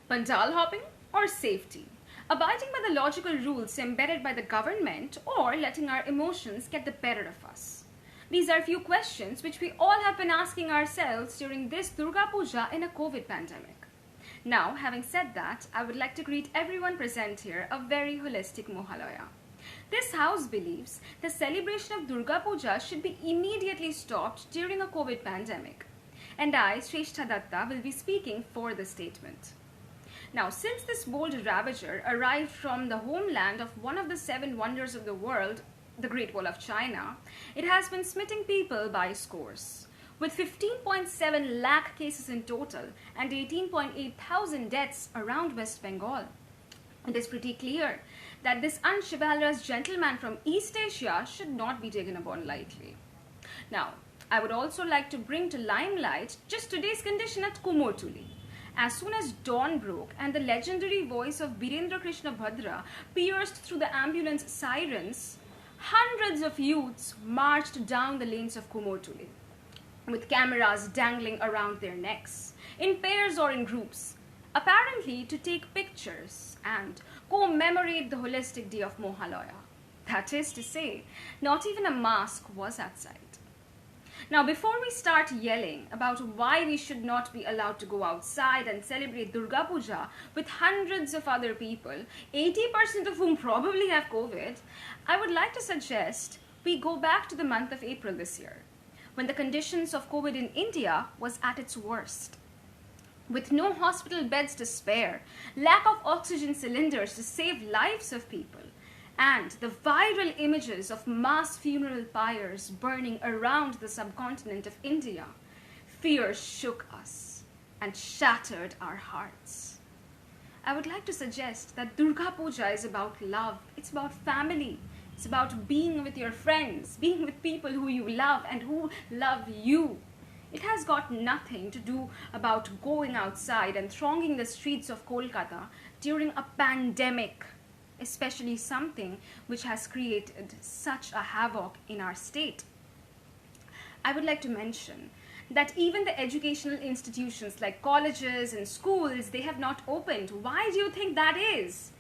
Pandal hopping or safety? Abiding by the logical rules embedded by the government, or letting our emotions get the better of us? These are few questions which we all have been asking ourselves during this Durga Puja in a COVID pandemic. Now, having said that, I would like to greet everyone present here a very holistic Mohalaya. This house believes the celebration of Durga Puja should be immediately stopped during a COVID pandemic. And I, Shrestha Datta, will be speaking for the statement. Now, since this bold ravager arrived from the homeland of one of the 7 wonders of the world, the Great Wall of China, it has been smitting people by scores. With 15.7 lakh cases in total and 18.8 thousand deaths around West Bengal, it is pretty clear that this unchivalrous gentleman from East Asia should not be taken upon lightly. Now, I would also like to bring to limelight just today's condition at Kumortuli. As soon as dawn broke and the legendary voice of Birendra Krishna Bhadra pierced through the ambulance sirens, hundreds of youths marched down the lanes of Kumortuli, with cameras dangling around their necks, in pairs or in groups, apparently to take pictures and commemorate the holistic day of Mohalaya. That is to say, not even a mask was at sight. Now, before we start yelling about why we should not be allowed to go outside and celebrate Durga Puja with hundreds of other people, 80% of whom probably have COVID, I would like to suggest we go back to the month of April this year, when the conditions of COVID in India was at its worst. With no hospital beds to spare, lack of oxygen cylinders to save lives of people, and the viral images of mass funeral pyres burning around the subcontinent of India, fear shook us and shattered our hearts. I would like to suggest that Durga Puja is about love, it's about family, it's about being with your friends, being with people who you love and who love you. It has got nothing to do about going outside and thronging the streets of Kolkata during a pandemic, especially something which has created such a havoc in our state. I would like to mention that even the educational institutions like colleges and schools, they have not opened. Why do you think that is?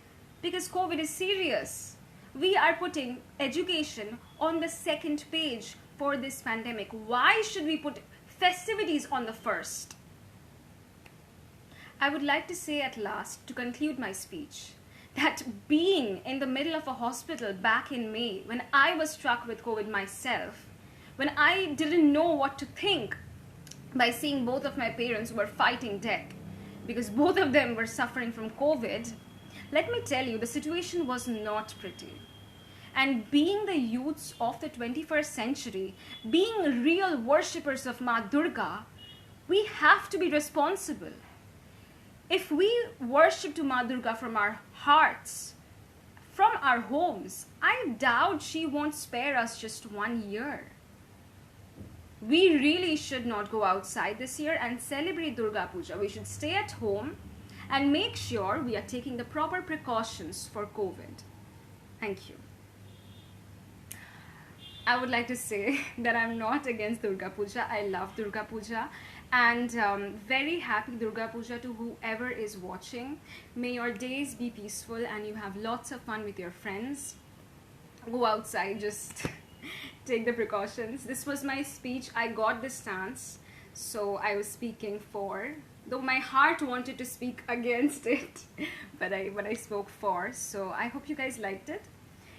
Because COVID is serious. We are putting education on the second page for this pandemic. Why should we put festivities on the first? I would like to say at last, to conclude my speech, that being in the middle of a hospital back in May, when I was struck with COVID myself, when I didn't know what to think by seeing both of my parents who were fighting death, because both of them were suffering from COVID, let me tell you, the situation was not pretty. And being the youths of the 21st century, being real worshippers of Ma Durga, we have to be responsible. If we worship to Ma Durga from our hearts, from our homes, I doubt she won't spare us just 1 year. We really should not go outside this year and celebrate Durga Puja. We should stay at home and make sure we are taking the proper precautions for COVID. Thank you. I would like to say that I'm not against Durga Puja. I love Durga Puja, and very happy Durga Puja to whoever is watching. May your days be peaceful and you have lots of fun with your friends. Go outside, just take the precautions. This was my speech. I got this stance, so I was speaking for, though my heart wanted to speak against it, but I spoke for. So I hope you guys liked it.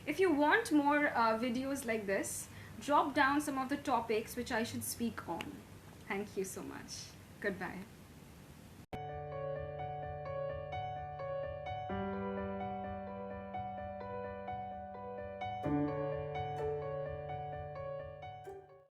If you want more videos like this, drop down some of the topics which I should speak on. Thank you so much. Goodbye.